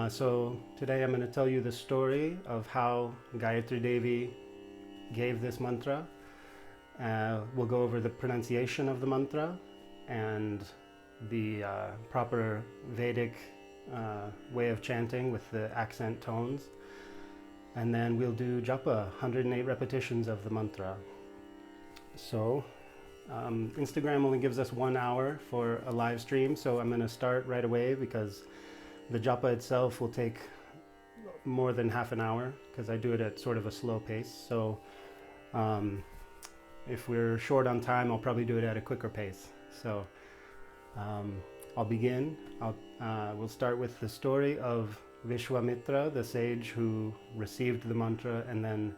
So today I'm going to tell you the story of how Gāyatrī Devī gave this mantra. We'll go over the pronunciation of the mantra and the proper Vedic way of chanting with the accent tones. And then we'll do Japa, 108 repetitions of the mantra. So Instagram only gives us 1 hour for a live stream, so I'm going to start right away because the Japa itself will take more than half an hour because I do it at sort of a slow pace. So if we're short on time, I'll probably do it at a quicker pace. So I'll begin. We'll start with the story of Viśvāmitra, the sage who received the mantra and then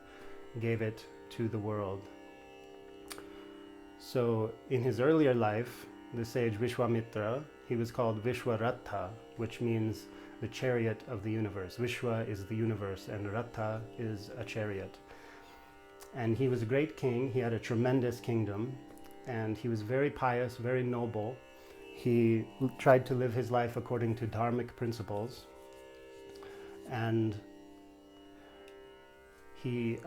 gave it to the world. So in his earlier life, the sage Viśvāmitra, he was called Viśvāratha, which means the chariot of the universe. Vishwa is the universe and Ratha is a chariot. And he was a great king. He had a tremendous kingdom and he was very pious, very noble. He tried to live his life according to dharmic principles. And he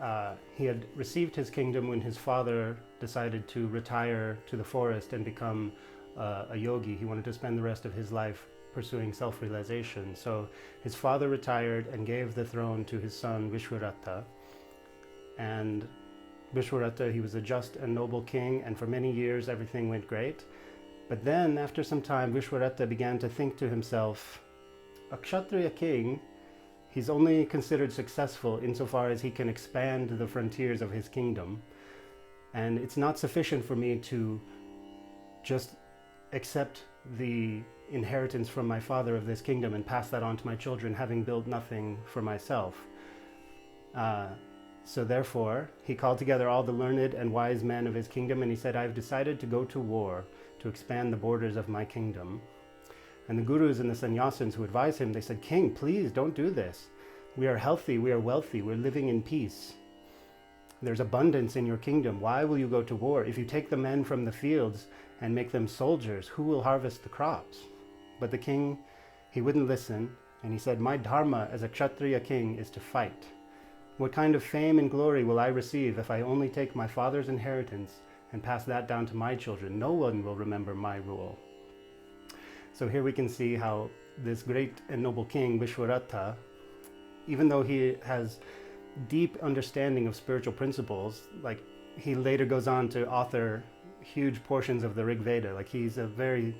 had received his kingdom when his father decided to retire to the forest and become a yogi. He wanted to spend the rest of his life pursuing self-realization. So his father retired and gave the throne to his son Viśvāratha. And Viśvāratha, he was a just and noble king, and for many years everything went great. But then after some time, Viśvāratha began to think to himself, a Kshatriya king, he's only considered successful insofar as he can expand the frontiers of his kingdom. And it's not sufficient for me to just accept the inheritance from my father of this kingdom and pass that on to my children, having built nothing for myself. So therefore, he called together all the learned and wise men of his kingdom, and he said, I've decided to go to war to expand the borders of my kingdom. And the gurus and the sannyasins who advised him, they said, King, please don't do this. We are healthy, we are wealthy, we're living in peace. There's abundance in your kingdom. Why will you go to war? If you take the men from the fields and make them soldiers, who will harvest the crops? But the king, he wouldn't listen, and he said, my dharma as a Kshatriya king is to fight. What kind of fame and glory will I receive if I only take my father's inheritance and pass that down to my children? No one will remember my rule. So here we can see how this great and noble king, Viśvāratha, even though he has deep understanding of spiritual principles, like he later goes on to author huge portions of the Rig Veda, like he's a very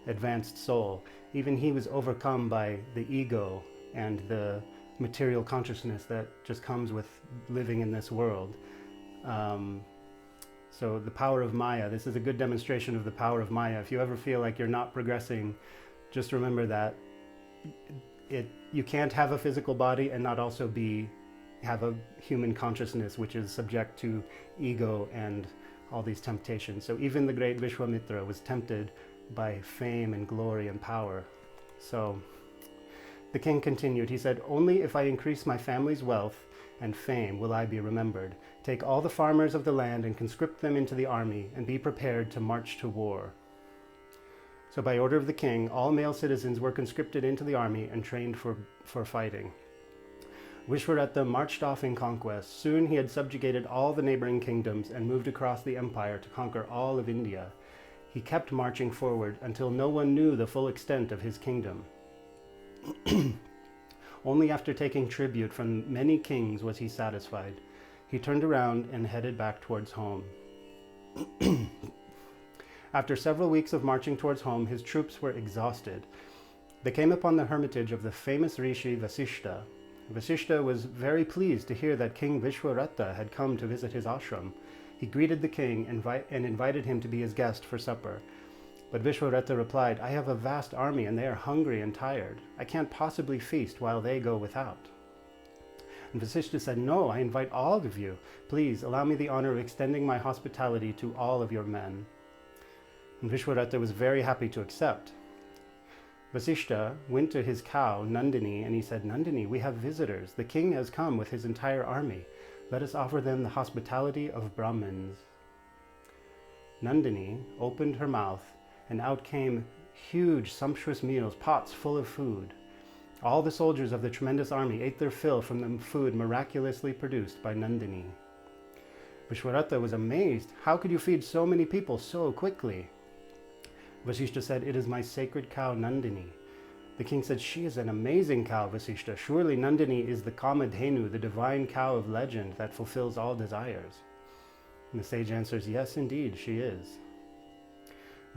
advanced soul. Even he was overcome by the ego and the material consciousness that just comes with living in this world. So the power of Maya, this is a good demonstration of the power of Maya. If you ever feel like you're not progressing, just remember that you can't have a physical body and not also have a human consciousness which is subject to ego and all these temptations. So even the great Viśvāmitra was tempted by fame and glory and power. So the king continued, he said, only if I increase my family's wealth and fame will I be remembered. Take all the farmers of the land and conscript them into the army and be prepared to march to war. So by order of the king, all male citizens were conscripted into the army and trained for fighting. Viśvāratha marched off in conquest. Soon he had subjugated all the neighboring kingdoms and moved across the empire to conquer all of India. He kept marching forward until no one knew the full extent of his kingdom. Only after taking tribute from many kings was he satisfied. He turned around and headed back towards home. After several weeks of marching towards home, his troops were exhausted. They came upon the hermitage of the famous rishi Vasishta. Vasishta was very pleased to hear that King Viśvāratha had come to visit his ashram. He greeted the king and invited him to be his guest for supper. But Viśvāratha replied, I have a vast army and they are hungry and tired. I can't possibly feast while they go without. And Vasishta said, no, I invite all of you. Please allow me the honor of extending my hospitality to all of your men. And Viśvāratha was very happy to accept. Vasishta went to his cow, Nandini, and he said, Nandini, we have visitors. The king has come with his entire army. Let us offer them the hospitality of Brahmins. Nandini opened her mouth, and out came huge, sumptuous meals, pots full of food. All the soldiers of the tremendous army ate their fill from the food miraculously produced by Nandini. Viśvāmitra was amazed. How could you feed so many people so quickly? Vasishta said, "It is my sacred cow Nandini." The king said, "She is an amazing cow, Vasishta. Surely Nandini is the Kamadhenu, the divine cow of legend that fulfills all desires." And the sage answers, "Yes, indeed, she is."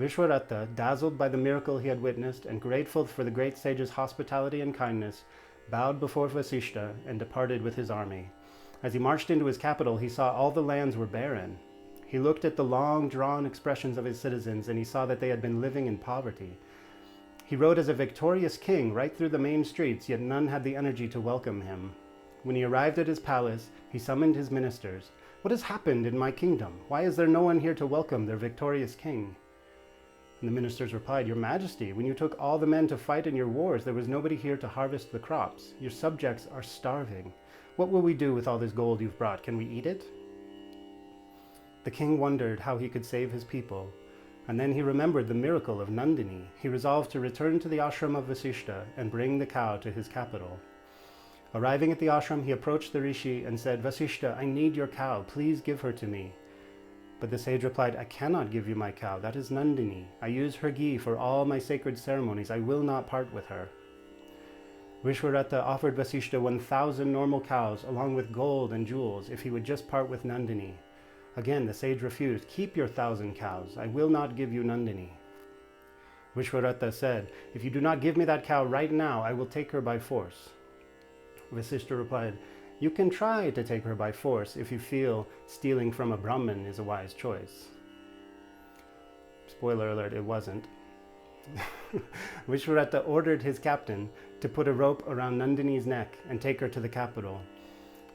Viśvāmitra, dazzled by the miracle he had witnessed and grateful for the great sage's hospitality and kindness, bowed before Vasishta and departed with his army. As he marched into his capital, he saw all the lands were barren. He looked at the long-drawn expressions of his citizens, and he saw that they had been living in poverty. He rode as a victorious king right through the main streets, yet none had the energy to welcome him. When he arrived at his palace, he summoned his ministers. "What has happened in my kingdom? Why is there no one here to welcome their victorious king?" And the ministers replied, "Your Majesty, when you took all the men to fight in your wars, there was nobody here to harvest the crops. Your subjects are starving. What will we do with all this gold you've brought? Can we eat it?" The king wondered how he could save his people, and then he remembered the miracle of Nandini. He resolved to return to the ashram of Vasishta and bring the cow to his capital. Arriving at the ashram, he approached the rishi and said, "Vasishta, I need your cow. Please give her to me." But the sage replied, "I cannot give you my cow. That is Nandini. I use her ghee for all my sacred ceremonies. I will not part with her." Viśvāmitra offered Vasishta 1,000 normal cows along with gold and jewels if he would just part with Nandini. Again, the sage refused. "Keep your 1,000 cows. I will not give you Nandini." Viśvāmitra said, "If you do not give me that cow right now, I will take her by force." Vasishta replied, "You can try to take her by force if you feel stealing from a Brahmin is a wise choice." Spoiler alert, it wasn't. Viśvāmitra ordered his captain to put a rope around Nandini's neck and take her to the capital.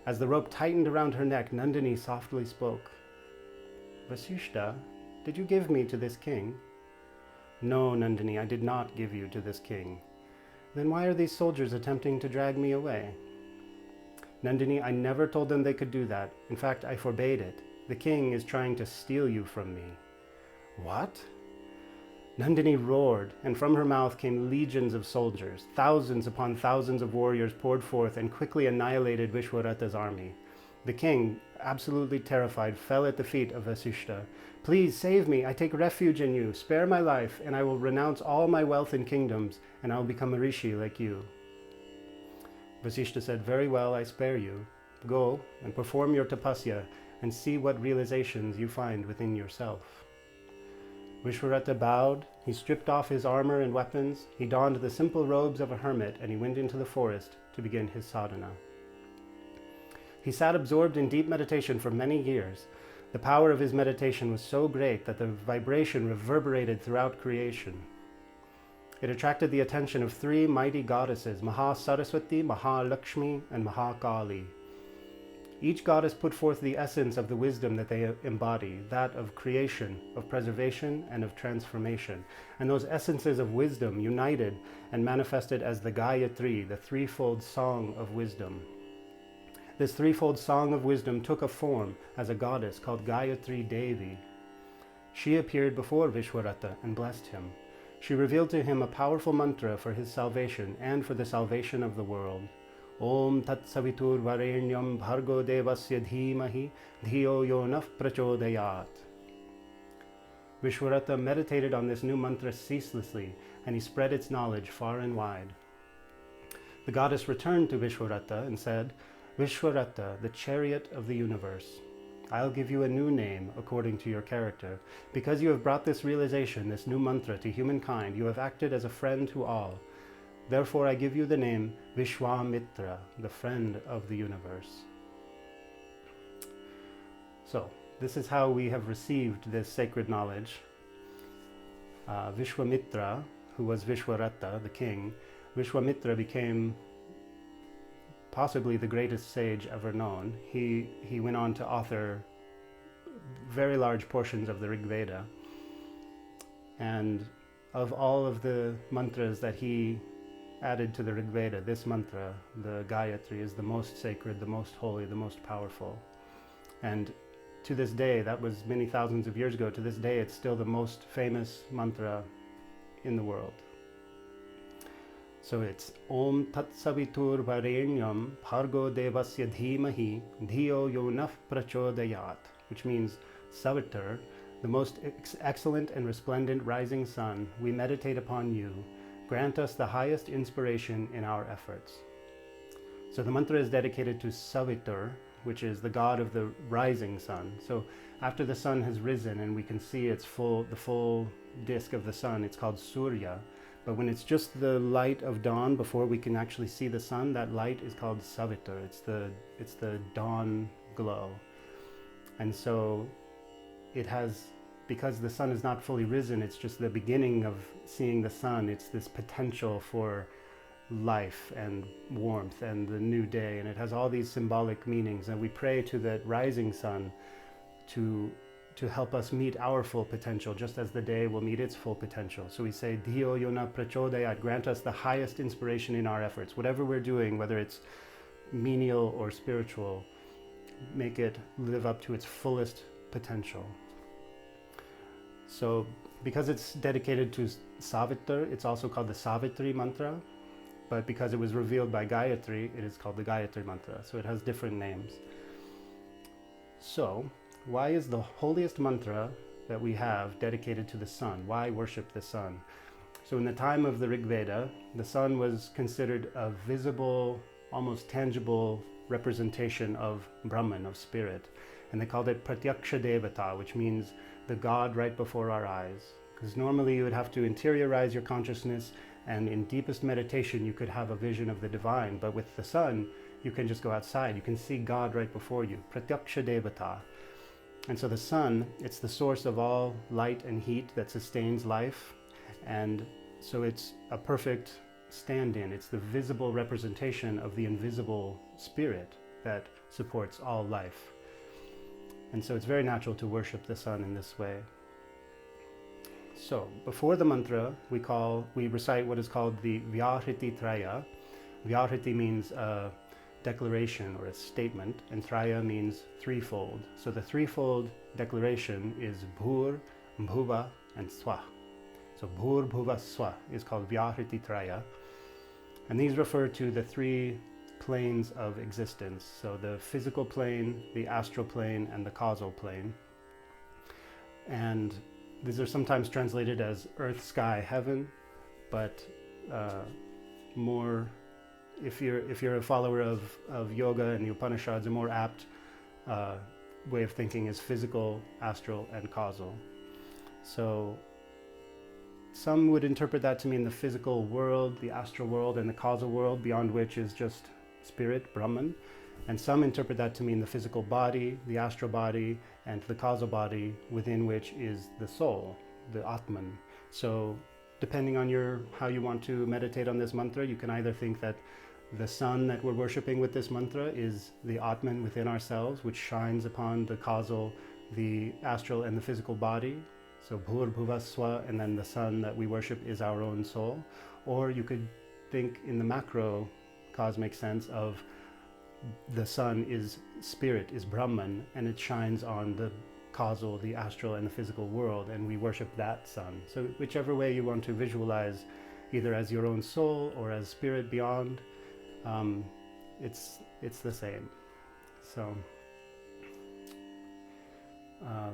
As the rope tightened around her neck, Nandini softly spoke, "Vasishta, did you give me to this king?" "No, Nandini, I did not give you to this king." "Then why are these soldiers attempting to drag me away?" "Nandini, I never told them they could do that. In fact, I forbade it. The king is trying to steal you from me." "What?" Nandini roared, and from her mouth came legions of soldiers. Thousands upon thousands of warriors poured forth and quickly annihilated Viśvāmitra's army. The king, absolutely terrified, fell at the feet of Vasishta. "Please save me. I take refuge in you. Spare my life, and I will renounce all my wealth and kingdoms, and I will become a rishi like you." Vasishta said, "Very well, I spare you. Go and perform your tapasya and see what realizations you find within yourself." Viśvāmitra bowed, he stripped off his armor and weapons, he donned the simple robes of a hermit, and he went into the forest to begin his sadhana. He sat absorbed in deep meditation for many years. The power of his meditation was so great that the vibration reverberated throughout creation. It attracted the attention of 3 mighty goddesses, Mahasaraswati, Mahalakshmi, and Mahakali. Each goddess put forth the essence of the wisdom that they embody, that of creation, of preservation, and of transformation. And those essences of wisdom united and manifested as the Gāyatrī, the threefold song of wisdom. This threefold song of wisdom took a form as a goddess called Gāyatrī Devī. She appeared before Viśvāmitra and blessed him. She revealed to him a powerful mantra for his salvation and for the salvation of the world. Om Tat Savitur Varenyam Bhargo Devasya Dhimahi Dhiyo Yo Nah Prachodayat. Viśvāmitra meditated on this new mantra ceaselessly, and he spread its knowledge far and wide. The goddess returned to Viśvāmitra and said, "Viśvāmitra, the chariot of the universe, I'll give you a new name according to your character. Because you have brought this realization, this new mantra to humankind, you have acted as a friend to all. Therefore, I give you the name Viśvāmitra, the friend of the universe." So, this is how we have received this sacred knowledge. Viśvāmitra, who was Viśvāmitra, the king, Viśvāmitra became possibly the greatest sage ever known. He went on to author very large portions of the Rig Veda. And of all of the mantras that he added to the Rig Veda, this mantra, the Gāyatrī, is the most sacred, the most holy, the most powerful. And to this day, that was many thousands of years ago, to this day it's still the most famous mantra in the world. So it's Om Tat Savitur Varenyam Bhargo Devasya Dhimahi Dhiyo Yo Nah Prachodayat, which means Savitar, the most excellent and resplendent rising sun, we meditate upon you. Grant us the highest inspiration in our efforts. So the mantra is dedicated to Savitar, which is the god of the rising sun. So after the sun has risen and we can see the full disk of the sun, it's called Surya. But when it's just the light of dawn before we can actually see the sun, that light is called Savitar. It's the dawn glow. And so it has, because the sun is not fully risen, it's just the beginning of seeing the sun. It's this potential for life and warmth and the new day, and it has all these symbolic meanings, and we pray to that rising sun to help us meet our full potential, just as the day will meet its full potential. So we say, Dhiyo Yona Prachodayat, grant us the highest inspiration in our efforts. Whatever we're doing, whether it's menial or spiritual, make it live up to its fullest potential. So because it's dedicated to Savitar, it's also called the Savitri mantra, but because it was revealed by Gayatri, it is called the Gayatri mantra. So it has different names. So why is the holiest mantra that we have dedicated to the sun? Why worship the sun? So in the time of the Rig Veda, the sun was considered a visible, almost tangible representation of Brahman, of spirit. And they called it Pratyaksha Devata, which means the God right before our eyes. Because normally you would have to interiorize your consciousness, and in deepest meditation you could have a vision of the divine. But with the sun, you can just go outside. You can see God right before you. Pratyaksha Devata. And so the sun, it's the source of all light and heat that sustains life. And so it's a perfect stand-in. It's the visible representation of the invisible spirit that supports all life. And so it's very natural to worship the sun in this way. So before the mantra, we recite what is called the Vyahriti Traya. Vyahriti means a declaration or a statement, and Traya means threefold. So the threefold declaration is Bhur, Bhuva, and Swa. So Bhur, Bhuva, Swa is called Vyahriti Traya. And these refer to the three planes of existence. So the physical plane, the astral plane, and the causal plane. And these are sometimes translated as earth, sky, heaven, but more, if you're a follower of yoga and the Upanishads, a more apt way of thinking is physical, astral, and causal. So some would interpret that to mean the physical world, the astral world, and the causal world, beyond which is just spirit, Brahman. And some interpret that to mean the physical body, the astral body, and the causal body, within which is the soul, the Atman. So depending on how you want to meditate on this mantra, you can either think that the sun that we're worshipping with this mantra is the Atman within ourselves, which shines upon the causal, the astral, and the physical body. So Bhur, Bhuva, Swa, and then the sun that we worship is our own soul. Or you could think in the macro cosmic sense of the sun is spirit, is Brahman, and it shines on the causal, the astral, and the physical world, and we worship that sun. So whichever way you want to visualize, either as your own soul or as spirit beyond, it's the same. So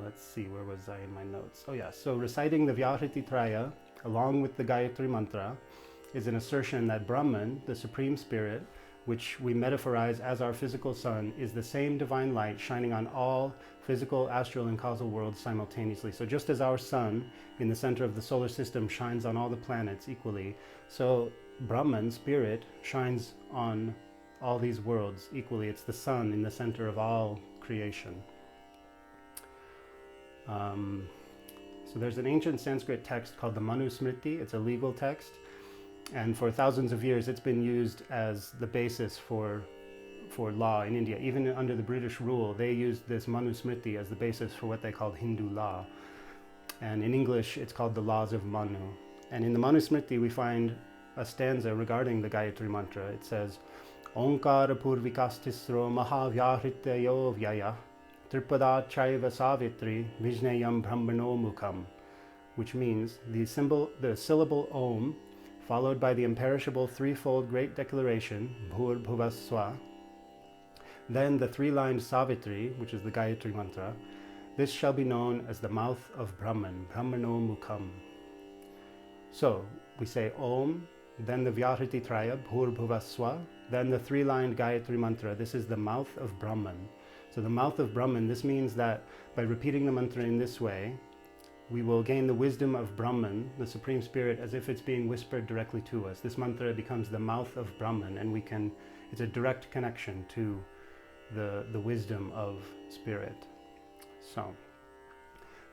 let's see, where was I in my notes? Oh yeah, so reciting the Vyahriti Traya along with the Gayatri Mantra is an assertion that Brahman, the Supreme Spirit, which we metaphorize as our physical sun, is the same divine light shining on all physical, astral, and causal worlds simultaneously. So just as our sun in the center of the solar system shines on all the planets equally, so Brahman, spirit, shines on all these worlds equally. It's the sun in the center of all creation. So there's an ancient Sanskrit text called the Manusmriti. It's a legal text. And for thousands of years, it's been used as the basis for law in India. Even under the British rule, they used this Manusmriti as the basis for what they called Hindu law. And in English, it's called the Laws of Manu. And in the Manusmriti, we find a stanza regarding the Gayatri Mantra. It says, Onkara purvikastisro mahavyahrityayo vyaya tripada chaiva savitri vijnayam brahmano mukham, which means the syllable Om followed by the imperishable threefold great declaration, Bhur Bhuva Swa, then the three-lined Savitri, which is the Gayatri mantra. This shall be known as the mouth of Brahman, Brahmano Mukham. So we say Om, then the Vyahriti Traya, Bhur Bhuva Swa, then the three-lined Gayatri mantra. This is the mouth of Brahman. So the mouth of Brahman, this means that by repeating the mantra in this way, we will gain the wisdom of Brahman, the Supreme Spirit, as if it's being whispered directly to us. This mantra becomes the mouth of Brahman, and it's a direct connection to the wisdom of Spirit. So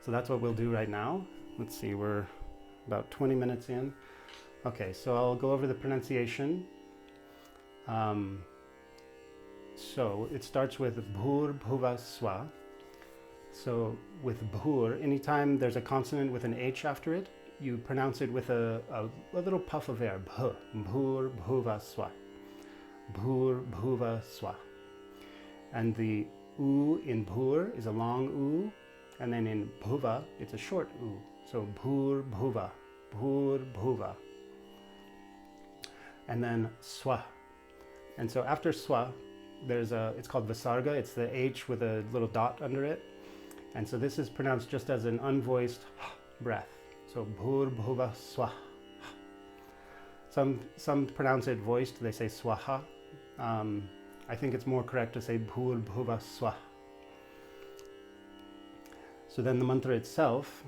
that's what we'll do right now. Let's see, we're about 20 minutes in. Okay, so I'll go over the pronunciation. So it starts with Bhur Bhuva Swa. So with Bhur, anytime there's a consonant with an H after it, you pronounce it with a little puff of air. Bh, Bhur Bhuva Swa. Bhur Bhuva Swa. And the U in Bhur is a long U, and then in Bhuva, it's a short U. So Bhur Bhuva, Bhur Bhuva. And then Swa. And so after Swa, it's called Visarga. It's the H with a little dot under it. And so this is pronounced just as an unvoiced breath. So Bhur Bhuva Swa. Some pronounce it voiced. They say Swaha. I think it's more correct to say Bhur Bhuva Swa. So then the mantra itself,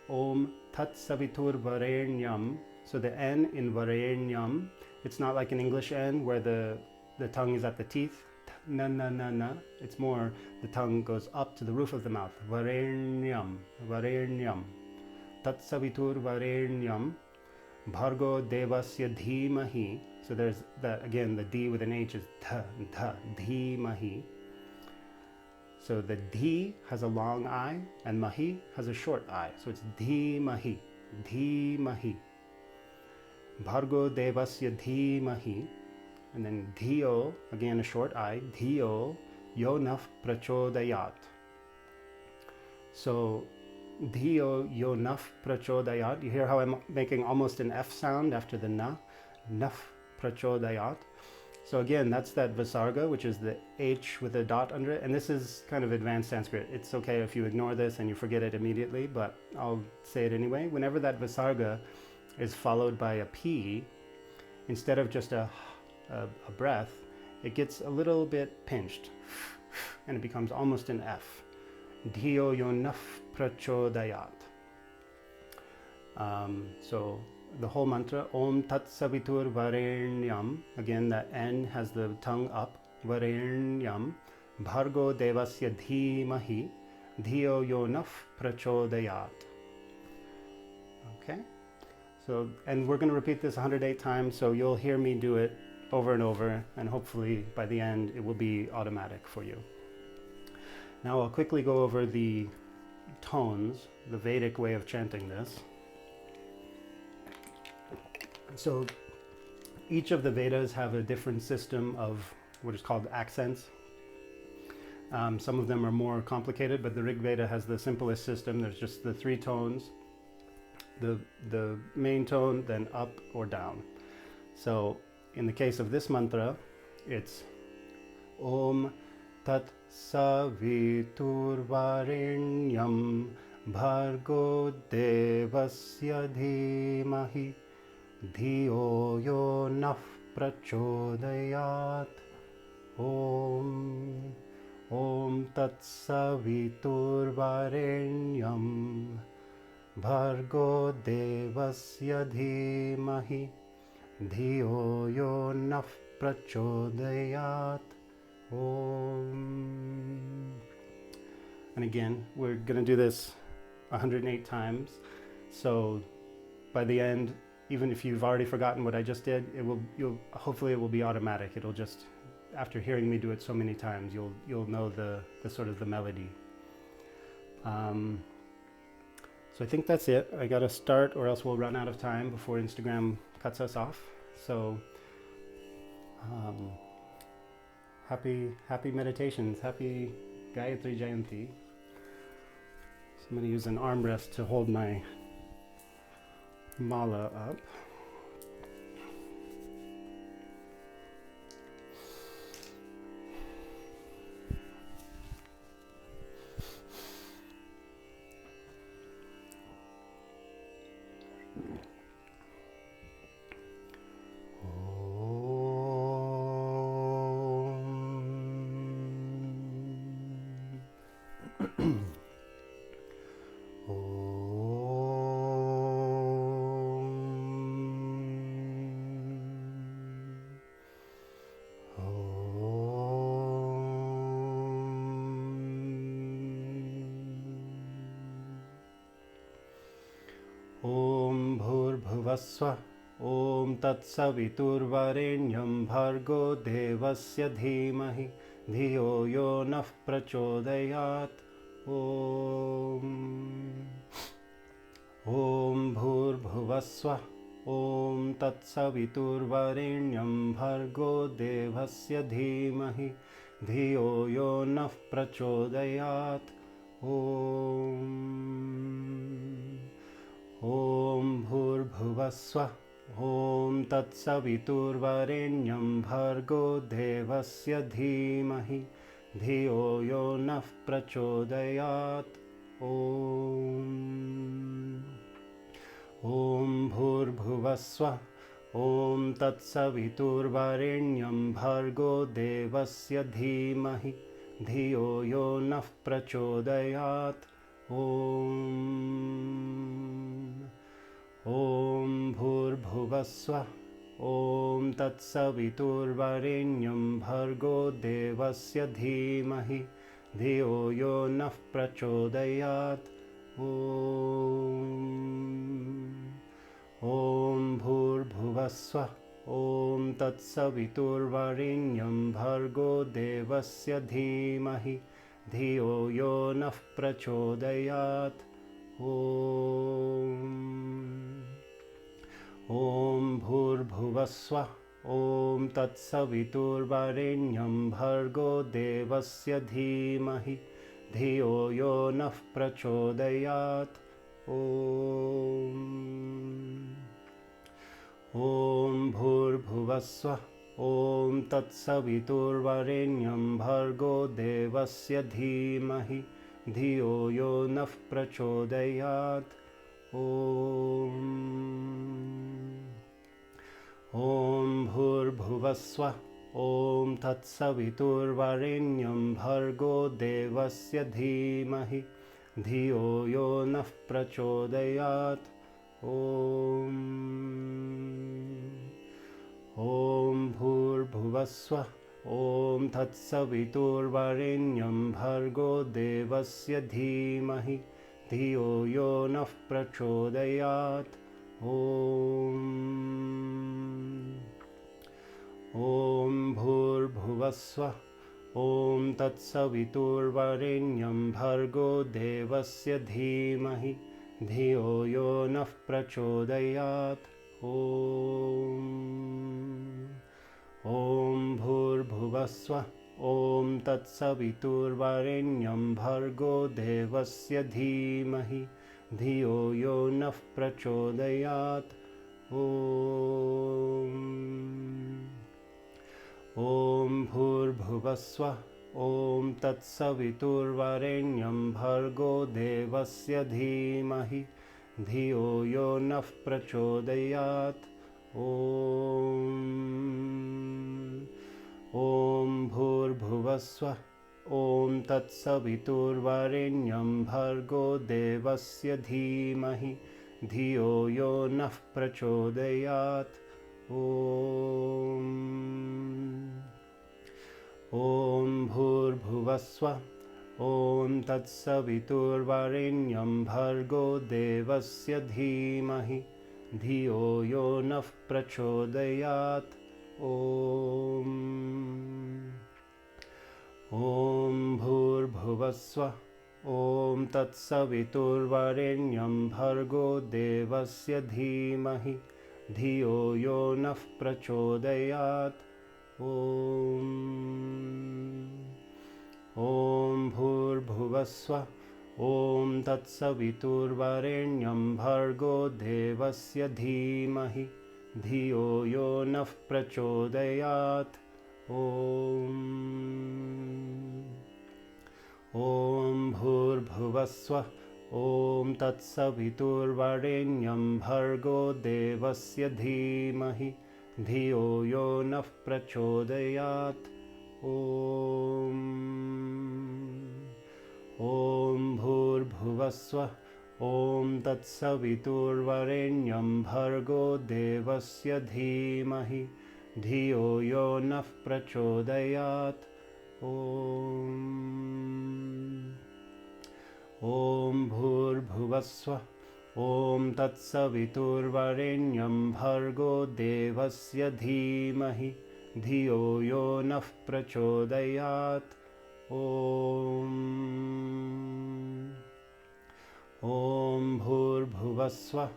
Om Tat Savitur Varenyam. So the N in Varenyam, it's not like an English N where the tongue is at the teeth. Na na na na. It's more the tongue goes up to the roof of the mouth. Varenyam, Varenyam. Tat Savitur Varenyam. Bhargo Devasya Dhimahi. So there's that again, the D with an H is Dha, Dha, Dhimahi. So the Dhi has a long I and Mahi has a short I. So it's Dhimahi, Dhimahi. Bhargo Devasya Dhimahi. And then Dhiyo, again a short I, Dhiyo Yonaf Prachodayat. So Dhiyo Yonaf Prachodayat. You hear how I'm making almost an F sound after the Na? Naf Prachodayat. So again, that's that Visarga, which is the H with a dot under it. And this is kind of advanced Sanskrit. It's okay if you ignore this and you forget it immediately, but I'll say it anyway. Whenever that Visarga is followed by a P, instead of just a breath, it gets a little bit pinched and it becomes almost an F. Dhiyo Yonaf Prachodayat. So the whole mantra, Om Tat Savitur Varenyam. Again, that N has the tongue up. Varenyam. Bhargo Devasya Dhimahi. Dhiyo Yonaf Prachodayat. Okay? So, and we're going to repeat this 108 times, so you'll hear me do it over and over, and hopefully by the end it will be automatic for you. Now I'll quickly go over the tones, the Vedic way of chanting this. So each of the Vedas have a different system of what is called accents. Some of them are more complicated, but the Rig Veda has the simplest system. There's just the three tones, the main tone, then up or down. So in the case of this mantra, it's Om Tat Savitur Varenyam Bhargo Devasya Dhimahi Dhiyo Yonaf Prachodayat. Om Tat Savitur Varenyam Bhargo Devasya Dhimahi Dhiyo Yonaf Prachodayat. Om. And again, we're going to do this 108 times. So by the end, even if you've already forgotten what I just did, hopefully it will be automatic. It'll just, after hearing me do it so many times, you'll know the sort of the melody. So I think that's it. I got to start, or else we'll run out of time before Instagram cuts us off. So happy meditations, happy Gāyatrī Jayanti. So I'm going to use an armrest to hold my mala up. Vāsva Om Tatsaviturvarenyam Bhargo Devasya Dhimahi Dhiyo Yo Nah Prachodayat. Om Bhurбhuvasva Om Tatsaviturvarenyam Bhargo Devasya Dhimahi Dhiyo Yo Nah Prachodayat. Om Bhurбhuvasva Om Tatsaviturvarenyam Bhargo Devasya Dhimahi Dhiyo Yo Nah Prachodayat. Om Bhurбhuvasva Om Tatsaviturvarenyam Bhargo Devasya Dhimahi Dhiyo Yo Nah Prachodayat. Om Bhurбhuvasva Om Tatsaviturvarenyam Bhargo Devasya Dhimahi Dhiyo Yo Nah Prachodayat. Om Bhurбhuvasva Om Tatsaviturvarenyam Bhargo Devasya Dhimahi Dhiyo Yo Nah Prachodayat. Om Bhurбhuvasva Om Tatsaviturvarenyam Bhargo Devasya Dhimahi Dhiyo Yo Nah Prachodayat. Om Bhurбhuvasva Om Tatsaviturvarenyam Bhargo Devasya Dhimahi Dhiyo Yo Nah Prachodayat. Om Bhurбhuvasva Om Tatsaviturvarenyam Bhargo Devasya Dhimahi Dhiyo Yo Nah Prachodayat. Om Bhurбhuvasva Om Tatsaviturvarenyam Bhargo Devasya Dhimahi Dhiyo Yo Nah Prachodayat. Om Bhurбhuvasva Om Tatsaviturvarenyam Bhargo Devasya Dhimahi Dhiyo Yo Nah Prachodayat. Om Bhurбhuvasva Om Tatsaviturvarenyam Bhargo Devasya Dhimahi Dhiyo Yo Nah Prachodayat. Om Bhurбhuvasva Om Tatsaviturvarenyam Bhargo Devasya Dhimahi Dhiyo Yo Nah Prachodayat. Om Bhurбhuvasva Om Tatsaviturvarenyam Bhargo Devasya Dhimahi Dhiyo Yo Nah Prachodayat. Om Bhurбhuvasva Om Tatsaviturvarenyam Bhargo Devasya Dhimahi Dhiyo Yo Nah Prachodayat. Om Bhurбhuvasva Om Tatsaviturvarenyam Bhargo Devasya Dhimahi Dhiyo Yo Nah Prachodayat. Om Bhurбhuvasva Om Tatsaviturvarenyam Bhargo Devasya Dhimahi Dhiyo Yo Nah Prachodayat. Om Bhurbhuvasvah. Om Tatsaviturvarenyam Bhargo Devasya Dhimahi Dhiyo Yo Nah Prachodayat. Om Bhurbhuvasvah. Om Tatsaviturvarenyam Bhargo Devasya Dhimahi Dhiyo Yo Nah Prachodayat. Om Bhurbhuvasvah. Om Tatsaviturvarenyam Bhargo Devasya Dhimahi Dhiyo Yo Nah Prachodayat. Om Bhurbhuvasvah.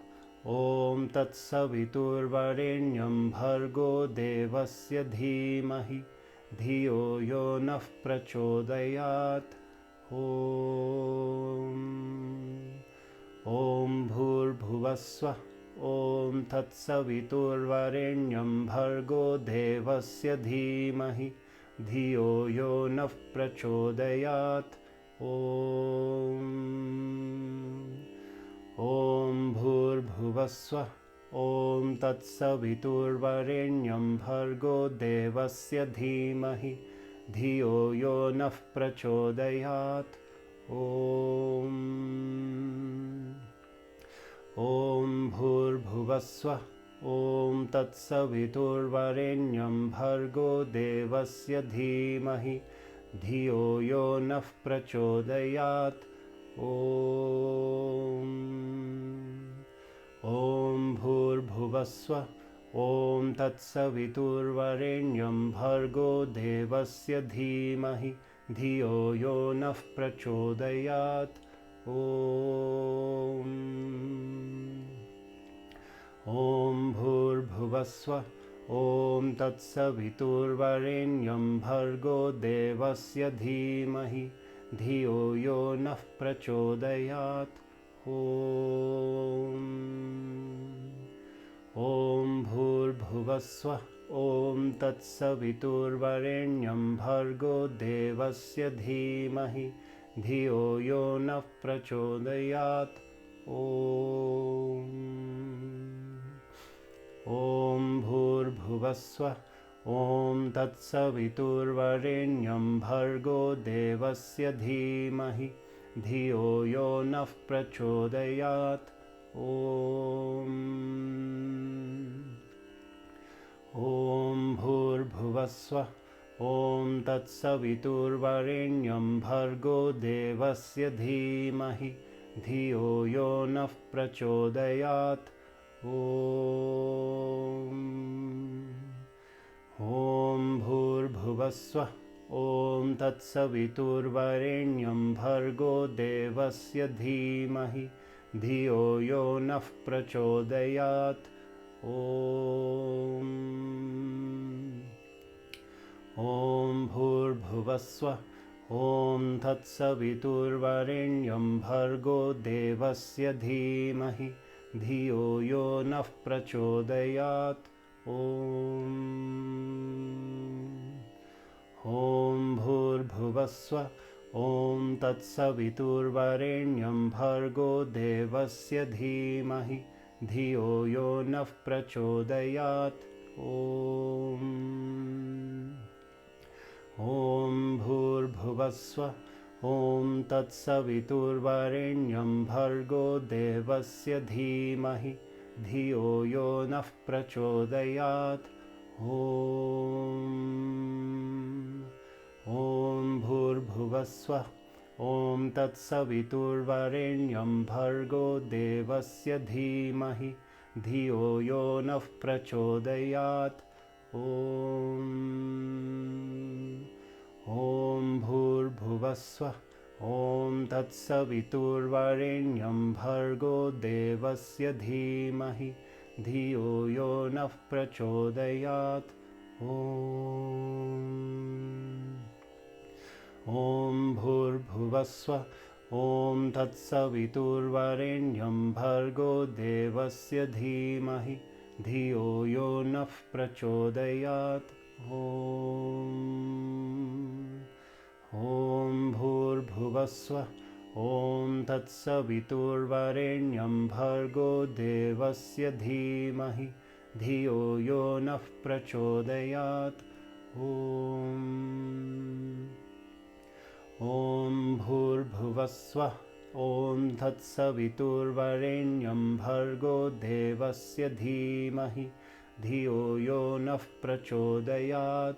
Om Tatsaviturvarenyam Bhargo Devasya Dhimahi Dhiyo Yo Nah Prachodayat. Om Bhurbhuvasvah. Om Tatsaviturvarenyam Bhargo Devasya Dhimahi Dhiyo Yo Nah Prachodayat. Om Bhurbhuvasvah. Om Tatsaviturvarenyam Bhargo Devasya Dhimahi Dhiyo Yo Nah Prachodayat. Om Bhurbhuvasvah. Om Tatsaviturvarenyam Bhargo Devasya Dhimahi Dhiyo Yo Nah Prachodayat. Om Bhurbhuvasvah. Om Tatsaviturvarenyam Bhargo Devasya Dhimahi Dhiyo Yo Nah Prachodayat. Om Bhurbhuvasvah. Om Tatsaviturvarenyam Bhargo Devasya Dhimahi Dhiyo Yo Nah Prachodayat. Om Bhurbhuvasvah. Om Tatsaviturvarenyam Bhargo Devasya Dhimahi Dhiyo Yo Nah Prachodayat. Om Bhurbhuvasvah. Om Tatsaviturvarenyam Bhargo Devasya Dhimahi Dhiyo Yo Nah Prachodayat. Om Bhurbhuvasvah. Om Tatsaviturvarenyam Bhargo Devasya Dhimahi Dhiyo Yo Nah Prachodayat. Om Bhurbhuvasvah. Om Tatsaviturvarenyam Bhargo Devasya Dhimahi Dhiyo Yo Nah Prachodayat. Om Bhurbhuvasvah. Om Tatsaviturvarenyam Bhargo Devasya Dhimahi Dhiyo Yo Nah Prachodayat. Om Bhurbhuvasvah. Om Tatsaviturvarenyam Bhargo Devasya Dhimahi Dhiyo Yo Nah Prachodayat. Om Bhurbhuvasvah. Om Tatsaviturvarenyam Bhargo Devasya Dhimahi Dhiyo Yo Nah Prachodayat. Om Bhurbhuvasvah. Om Tatsaviturvarenyam Bhargo Devasya Dhimahi Dhiyo Yo Nah Prachodayat. Om Bhurbhuvasvah. Om Tatsaviturvarenyam Bhargo Devasya Dhimahi Dhiyo Yo Nah Prachodayat. Om Bhurbhuvasvah. Om Tat Saviturvarenyam Bhargo Devasya Dhimahi Dhiyo Yo Nah Prachodayat. Om Bhurбhuvasva Om Tat Saviturvarenyam Bhargo Devasya Dhimahi Dhiyo Yo Nah Prachodayat. Om Bhurбhuvasva Om Tat Saviturvarenyam Bhargo Devasya Dhimahi Dhiyo Yo Nah Prachodayat.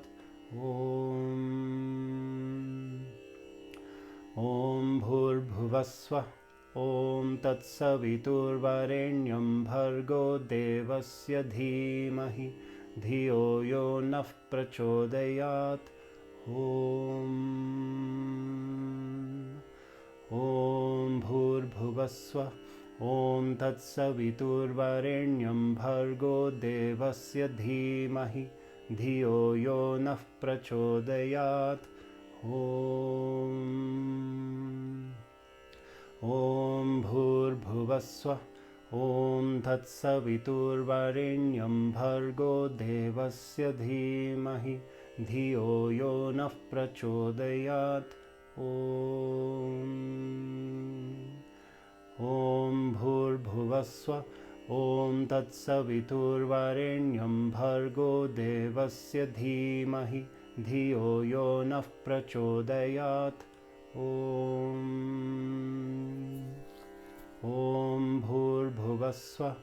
Om Bhurбhuvasva Om Tat Saviturvarenyam Bhargo Devasya Dhimahi Dhiyo Yo Nah Prachodayat. Om Bhurбhuvasva Om Tat Saviturvarenyam Bhargo Devasya Dhimahi Dhiyo Yo Nah Prachodayat. Om Bhurбhuvasva Om Tat Saviturvarenyam Bhargo Devasya Dhimahi Dhiyo Yo Nah Prachodayat. Om Bhurбhuvasva Om Tat Saviturvarenyam Bhargo Devasya Dhimahi Dhiyo Yo Nah Prachodayat. Om Bhurбhuvasva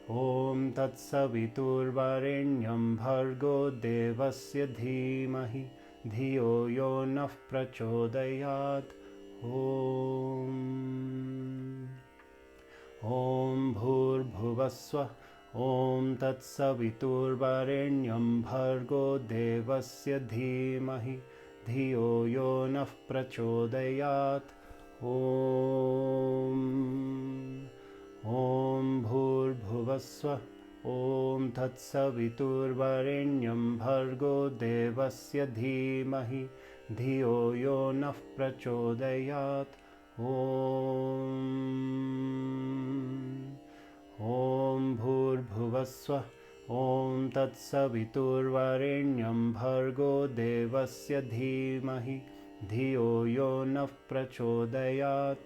Om Tat Saviturvarenyam Bhargo Devasya Dhimahi Dhiyo Yo Nah Prachodayat. Om Bhurбhuvasva Om Tat Saviturvarenyam Bhargo Devasya Dhimahi Dhiyo Yo Nah Prachodayat. Om Bhurбhuvasva Om Tat Saviturvarenyam Bhargo Devasya Dhimahi Dhiyo Yo Nah Prachodayat. Om Bhurбhuvasva Om Tat Saviturvarenyam Bhargo Devasya Dhimahi Dhiyo Yo Nah Prachodayat.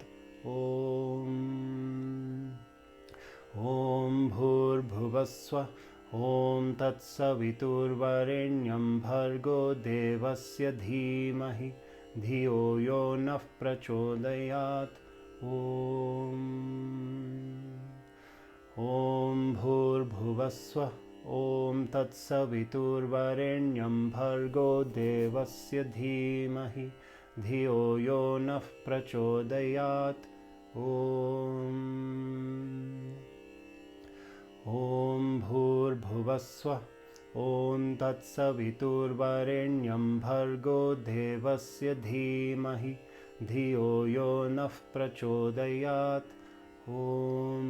Om Bhurбhuvasva Om Tat Saviturvarenyam Bhargo Devasya Dhimahi Dhiyo Yo Nah Prachodayat. Om Bhurбhuvasva Om Tat Saviturvarenyam Bhargo Devasya Dhimahi Dhiyo Yo Nah Prachodayat. Om Bhurбhuvasva Om Tat Saviturvarenyam Bhargo Devasya Dhimahi Dhiyo Yo Nah Prachodayat. Om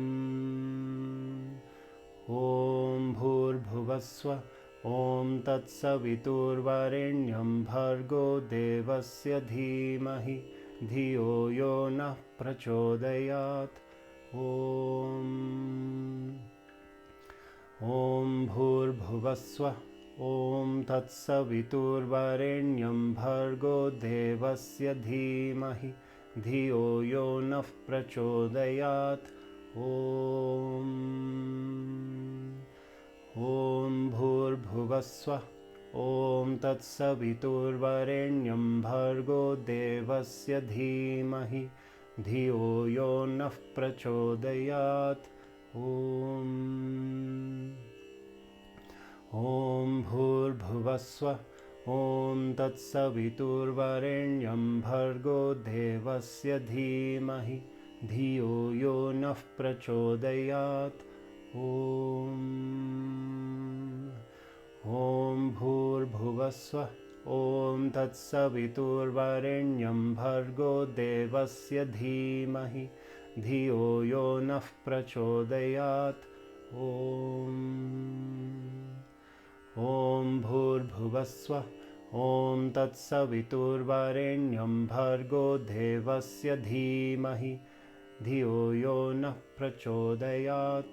Bhurбhuvasva Om Tat Saviturvarenyam Bhargo Devasya Dhimahi Dhiyo Yo Nah Prachodayat. Om Bhurбhuvasva Om Tat Saviturvarenyam Bhargo Devasya Dhimahi Dhiyo Yo Nah Prachodayat. Om Bhurбhuvasva Om Tat Saviturvarenyam Bhargo Devasya Dhimahi Dhiyo Yo Nah Prachodayat. Om Bhurбhuvasva Om Tat Saviturvarenyam Bhargo Devasya Dhimahi Dhiyo Yo Nah Prachodayat. Om Bhurбhuvasva Om Tat Saviturvarenyam Bhargo Devasya Dhimahi Dhiyo Yo Nah Prachodayat. Om Bhurбhuvasva Om Tat Saviturvarenyam Bhargo Devasya Dhimahi Dhiyo Yo Nah Prachodayat.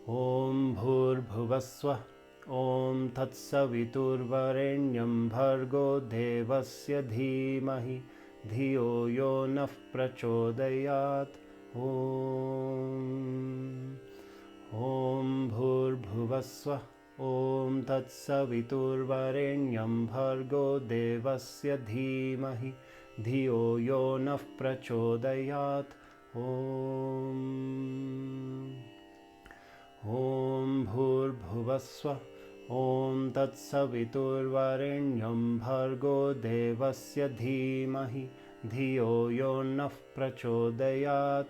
Om Bhur-bhuvasvah. Om Tat Saviturvarenyam Bhargo Devasya Dhimahi Dhiyo Yo Nah Prachodayat. Om Bhur-bhuvasvah. Om Tat Saviturvarenyam Bhargo Devasya Dhimahi Dhiyo Yo Nah Prachodayat. Om Bhur-bhuvasvah. Om Tat Saviturvarenyam Bhargo Devasya Dhimahi Dhiyo Yo Nah Prachodayat.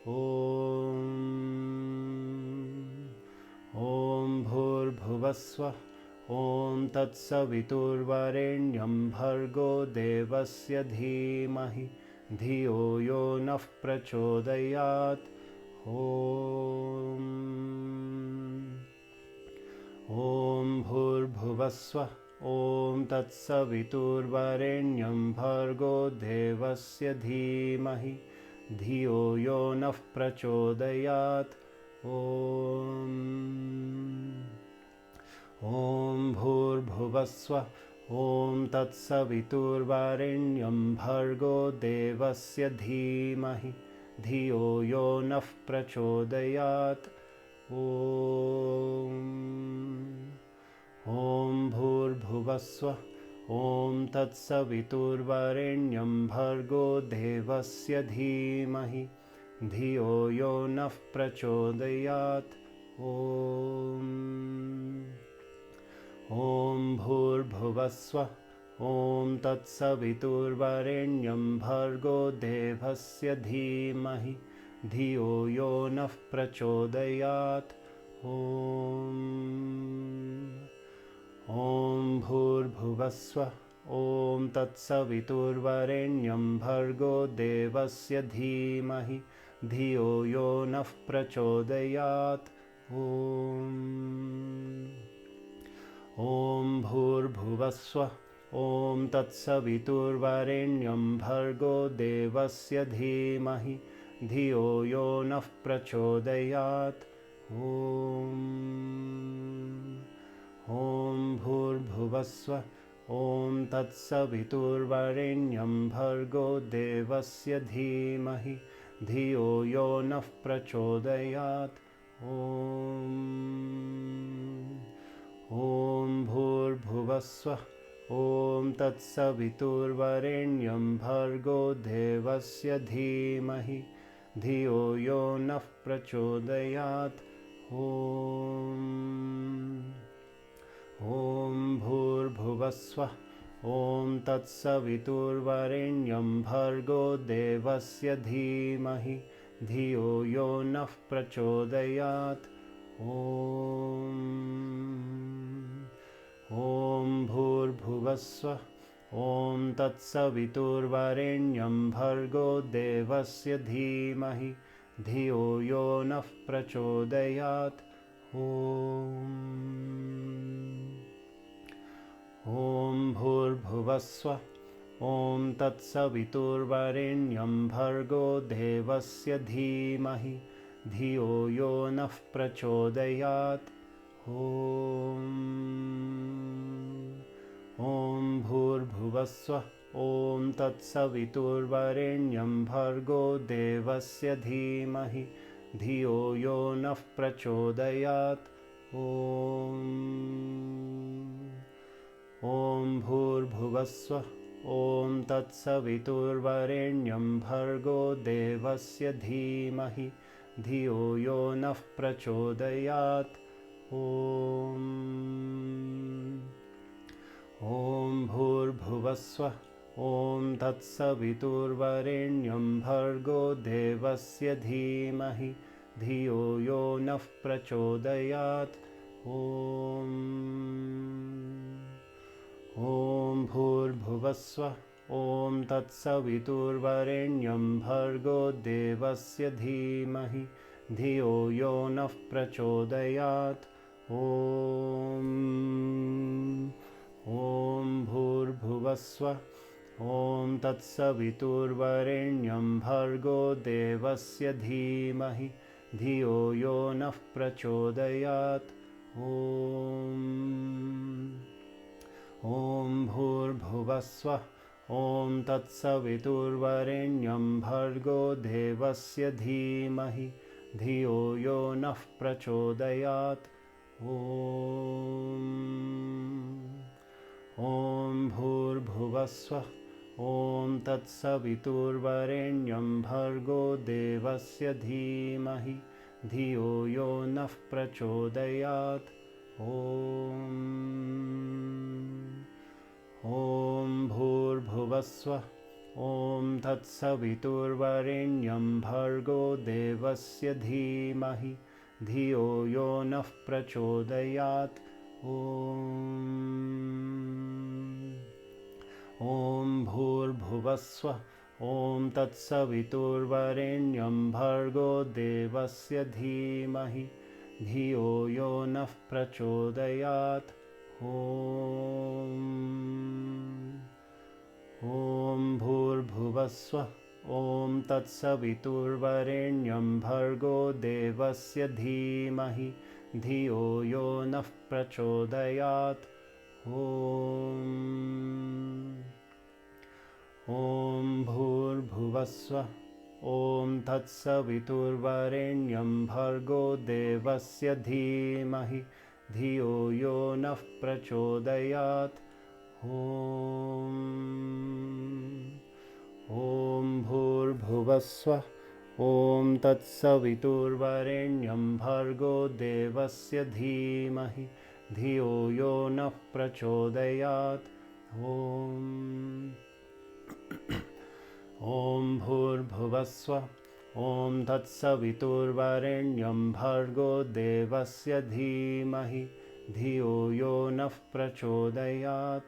Om Bhur-bhuvasvah. Om Tat Saviturvarenyam Bhargo Devasya Dhimahi Dhiyo Yo Nah Prachodayat. Om Bhur-bhuvasvah. Om Tat Saviturvarenyam Bhargo Devasya Dhimahi Dhiyo Yo Nah Prachodayat. Om Bhur-bhuvasvah. Om Tat Saviturvarenyam Bhargo Devasya Dhimahi Dhiyo Yo Nah Prachodayat. Om Bhur-bhuvasvah. Om Tat Saviturvarenyam Bhargo Devasya Dhimahi Dhiyo Yo Nah Prachodayat. Om Bhur-bhuvasvah. Om Tat Saviturvarenyam Bhargo Devasya Dhimahi Dhiyo Yo Nah Prachodayat. Om Bhur-bhuvasvah. Om Tat Saviturvarenyam Bhargo Devasya Dhimahi Dhiyo Yo Nah Prachodayat. Om Bhur-bhuvasvah. Om Tat Saviturvarenyam Bhargo Devasya Dhimahi Dhiyo Yo Nah Prachodayat. Om Bhur-bhuvasvah. Om Tat Saviturvarenyam Bhargo Devasya Dhimahi Dhiyo Yo Nah Prachodayat. Om Bhur-bhuvasvah. Om Tat Saviturvarenyam Bhargo Devasya Dhimahi Dhiyo Yo Nah Prachodayat. Om Bhur-bhuvasvah. Om Tat Saviturvarenyam Bhargo Devasya Dhimahi Dhiyo Yo Nah Prachodayat. Om Bhur-bhuvasvah. Om Tat Saviturvarenyam Bhargo Devasya Dhimahi Dhiyo Yo Nah Prachodayat. Om Bhur-bhuvasvah. Om Tat Saviturvarenyam Bhargo Devasya Dhimahi Dhiyo Yo Nah Prachodayat. Om Bhur-bhuvasvah. Om Tat Saviturvarenyam Bhargo Devasya Dhimahi Dhiyo Yo Nah Prachodayat. Om Bhur-bhuvasvah. Om Tat Saviturvarenyam Bhargo Devasya Dhimahi Dhiyo Yo Nah Prachodayat. Om Bhur-bhuvasvah. Om Tat Saviturvarenyam Bhargo Devasya Dhimahi Dhiyo Yo Nah Prachodayat. Om Bhur-bhuvasvah. Om Tat Saviturvarenyam Bhargo Devasya Dhimahi Dhiyo Yo Nah Prachodayat. Om Bhurbhuvasva Om Tatsaviturvarenyam Bhargo Devasya Dhimahi Dhiyo Yo Nah Prachodayat. Om Bhurbhuvasva Om Tatsaviturvarenyam Bhargo Devasya Dhimahi Dhiyo Yo Nah Prachodayat. Om Bhurbhuvasva Om Tatsaviturvarenyam Bhargo Devasya Dhimahi Dhiyo Yo Nah Prachodayat. Om Bhurbhuvasva Om Tatsaviturvarenyam Bhargo Devasya Dhimahi Dhiyo Yo Nah Prachodayat. Om Bhurbhuvasva Om Tatsaviturvarenyam Bhargo Devasya Dhimahi Dhiyo Yo Nah Prachodayat. Om Bhurbhuvasva Om Tatsaviturvarenyam Bhargo Devasya Dhimahi Dhiyo Yo Nah Prachodayat. Om Bhurbhuvasva Om Tatsaviturvarenyam Bhargo Devasya Dhimahi Dhiyo Yo Nah Prachodayat. Om Bhurbhuvasva Om Tatsaviturvarenyam Bhargo Devasya Dhimahi Dhiyo Yo Nah Prachodayat. Om Bhurbhuvasva Om Tatsaviturvarenyam Bhargo Devasya Dhimahi Dhiyo Yo Nah Prachodayat.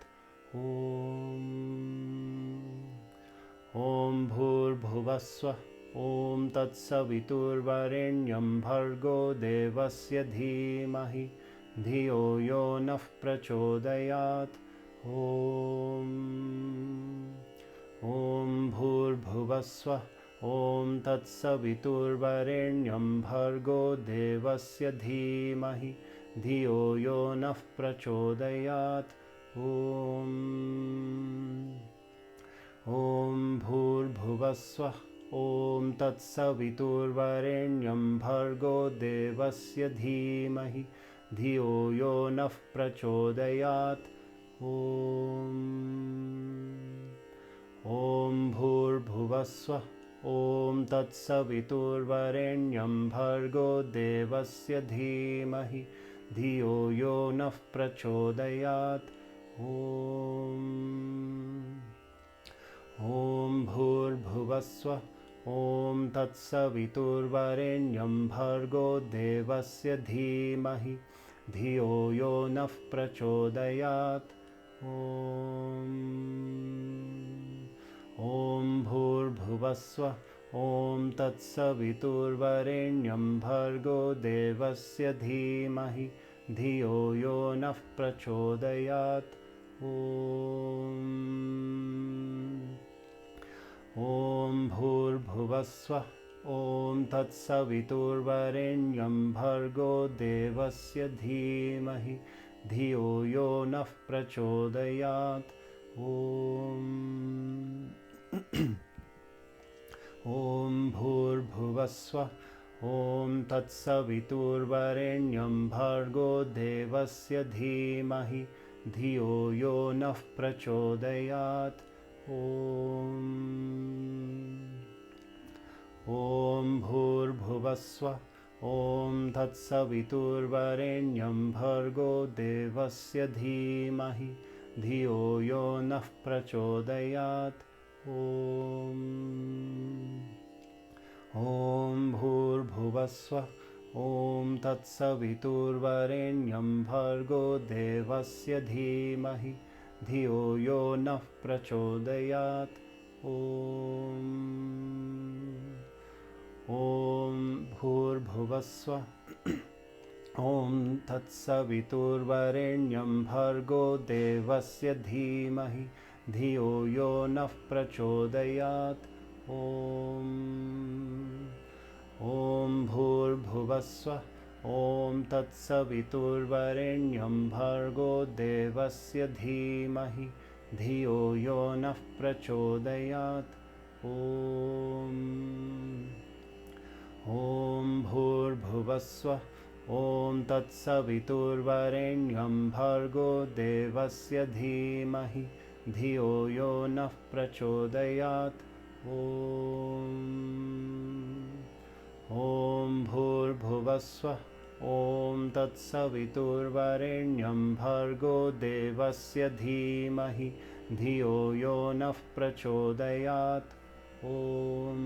Om Bhurbhuvasva Om Tatsaviturvarenyam Bhargo Devasya Dhimahi Dhiyo Yo Nah Prachodayat. Om Bhurbhuvasva Om Tatsaviturvarenyam Bhargo Devasya Dhimahi Dhiyo Yo Nah Prachodayat. Om Bhurbhuvasva Om Tatsaviturvarenyam Bhargo Devasya Dhimahi Dhiyo Yo Nah Prachodayat. Om Bhurbhuvasva Om Tatsaviturvarenyam Bhargo Devasya Dhimahi Dhiyo Yo Nah Prachodayat. Om Bhurbhuvasva Om Tatsaviturvarenyam Bhargo Devasya Dhimahi Dhiyo Yo Nah Prachodayat. Om Bhurbhuvasva Om Tatsaviturvarenyam Bhargo Devasya Dhimahi Dhiyo Yo Nah Prachodayat. Om Bhurbhuvasva Om Tatsaviturvarenyam Bhargo Devasya Dhimahi Dhiyo Yo Nah Prachodayat. Om Bhurbhuvasva Om Tatsaviturvarenyam Bhargo Devasya Dhimahi Dhiyo Yo Nah Prachodayat. Om Bhurbhuvasva Om Tatsaviturvarenyam Bhargo Devasya Dhimahi Dhiyo Yo Nah Prachodayat. Om Bhurbhuvasva Om Tatsaviturvarenyam Bhargo Devasya Dhimahi Dhiyo Yo Nah Prachodayat. Om Bhurbhuvasva Om Tat Saviturvarenyam Bhargo Devasya Dhimahi Dhiyo Yo Nah Prachodayat. Om Bhur Bhuvasva. Om Tat Saviturvarenyam Bhargo Devasya Dhimahi Dhiyo Yo Nah Prachodayat. Om Bhur Bhuvasva. Om Tat Saviturvarenyam Bhargo Devasya Dhimahi Dhiyo Yo Nah Prachodayat. Om Bhur Bhuvasva. Om Tat Saviturvarenyam Bhargo Devasya Dhimahi Dhiyo Yo Nah Prachodayat. Om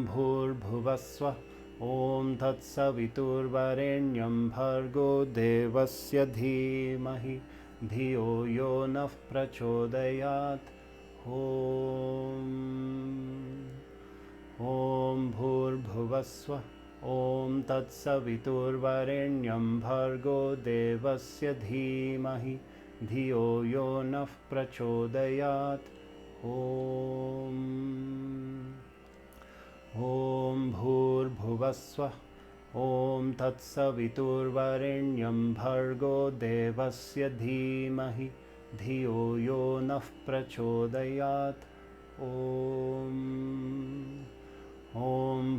Bhur Bhuvasva. Om Tat Saviturvarenyam Bhargo Devasya Dhimahi Dhiyo Yo Nah Prachodayat. Om Bhur Bhuvasva. Om Tat Saviturvarenyam Bhargo Devasya Dhimahi Dhiyo Yo Nah Prachodayat. Om Bhur Bhuvasva. Om Tat Saviturvarenyam Bhargo Devasya Dhimahi Dhiyo Yo Nah Prachodayat. Om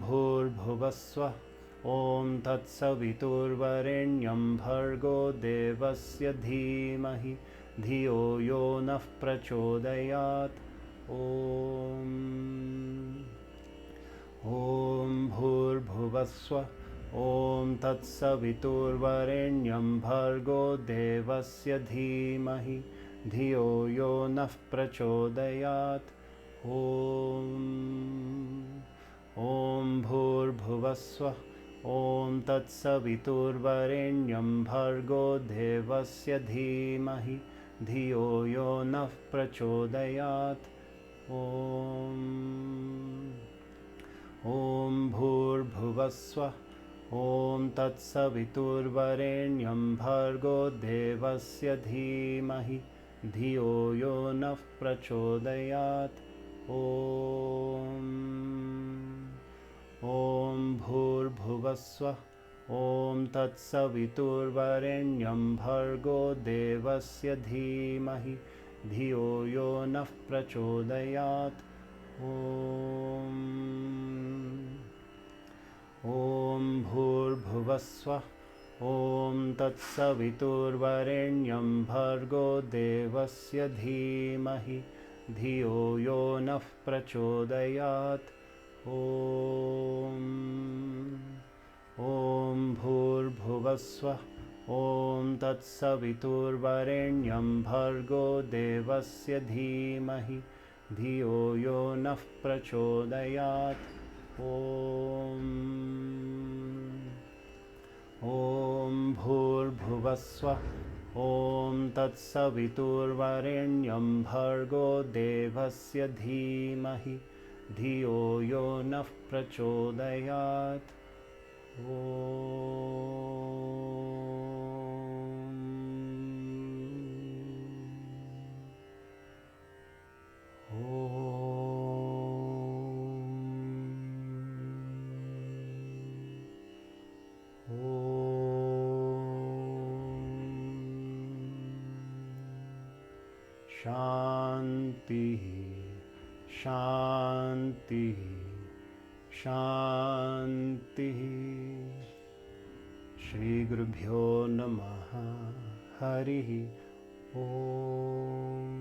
Bhur Bhuvasva. Om Tat Saviturvarenyam Bhargo Devasya Dhimahi Dhiyo Yo Nah Prachodayat. Om Bhur Bhuvasva. Om Tat Saviturvarenyam Bhargo Devasya Dhimahi Dhiyo Yo Nah Prachodayat. Om Bhur Bhuvasva. Om Tat Saviturvarenyam Bhargo Devasya Dhimahi Dhiyo Yo Nah Prachodayat. Om Bhur Bhuvasva. Om Tat Saviturvarenyam Bhargo Devasya Dhimahi Dhiyo Yo Nah Prachodayat. Om Bhur Bhuvasva. Om Tat Saviturvarenyam Bhargo Devasya Dhimahi Dhiyo Yo Nah Prachodayat. Om Bhur Bhuvasva. Om Tat Saviturvarenyam Bhargo Devasya Dhimahi Dhiyo Yo Nah Prachodayat. Om Bhur Bhuvasva. Om Tat Saviturvarenyam Bhargo Devasya Dhimahi Dhiyo Yo Nah Prachodayat. Om Bhur Bhuvasva. Om Tat Saviturvarenyam Bhargo Devasya Dhimahi Dhiyo Yo Nah Prachodayat. Shanti, Shanti, Shanti. Shri Gurubhyo Namaha. Harihi Om.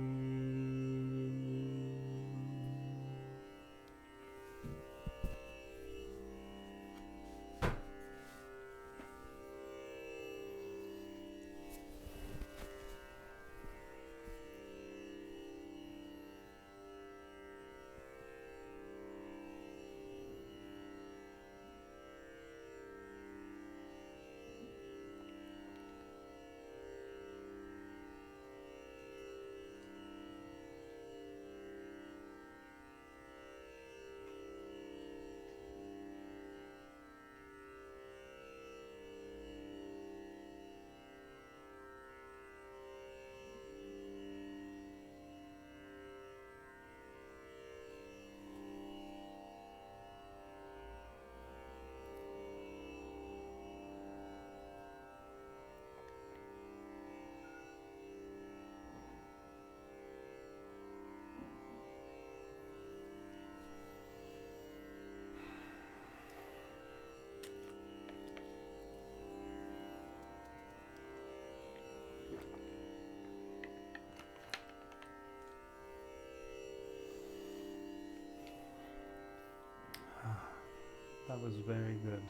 was very good.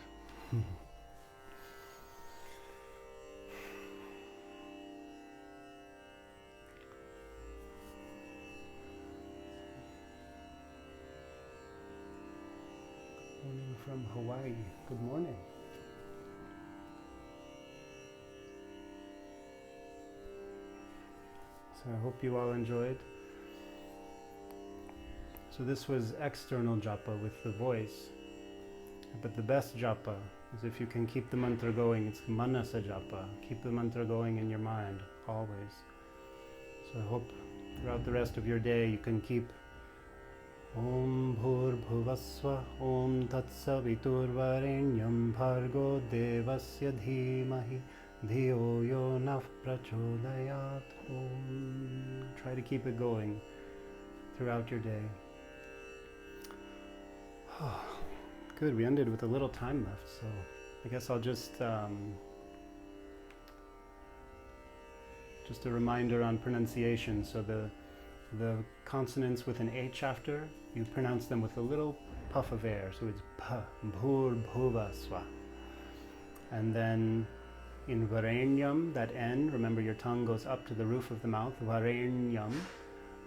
Morning from Hawaii. Good morning. So I hope you all enjoyed. So this was external japa with the voice. But the best japa is if you can keep the mantra going. It's manasa japa. Keep the mantra going in your mind, always. So I hope throughout the rest of your day you can keep Om Bhur Bhuvasva Om Tatsavitur Varenyam Bhargo Devasya Dhimahi Dhiyo Yo Nah Prachodayat. Om. Try to keep it going throughout your day. Good, we ended with a little time left, so I guess I'll just a reminder on pronunciation. So the consonants with an H after, you pronounce them with a little puff of air. So it's pa, bhur, bhuva, swa. And then in varenyam, that N, remember your tongue goes up to the roof of the mouth. Varenyam,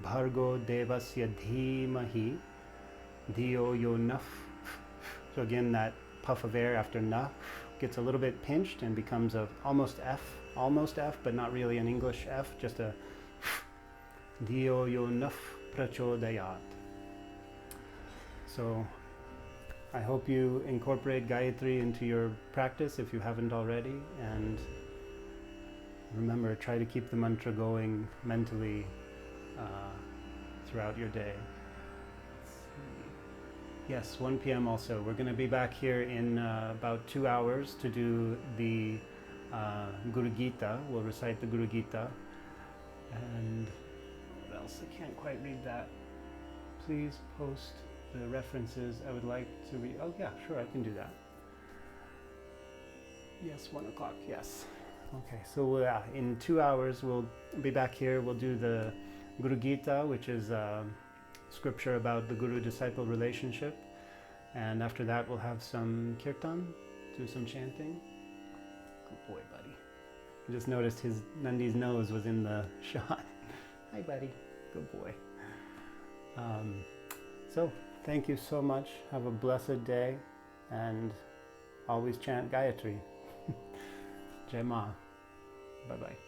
bhargo devasya dhimahi, dhiyo yo nah. So again, that puff of air after na gets a little bit pinched and becomes a almost F, but not really an English F, just a Dhiyo yo nah prachodayat. So I hope you incorporate Gayatri into your practice if you haven't already, and remember, try to keep the mantra going mentally throughout your day. Yes, 1 p.m. also. We're going to be back here in about 2 hours to do the Guru Gita. We'll recite the Guru Gita. And what else? I can't quite read that. Please post the references. I would like to read. Oh yeah, sure, I can do that. Yes, 1 o'clock, yes. Okay, so in 2 hours we'll be back here. We'll do the Guru Gita, which is scripture about the guru-disciple relationship, and after that we'll have some kirtan, do some chanting. Good boy, buddy. I just noticed Nandi's nose was in the shot. Hi, buddy. Good boy. So thank you so much. Have a blessed day, and always chant Gayatri. Jai Ma. Bye bye.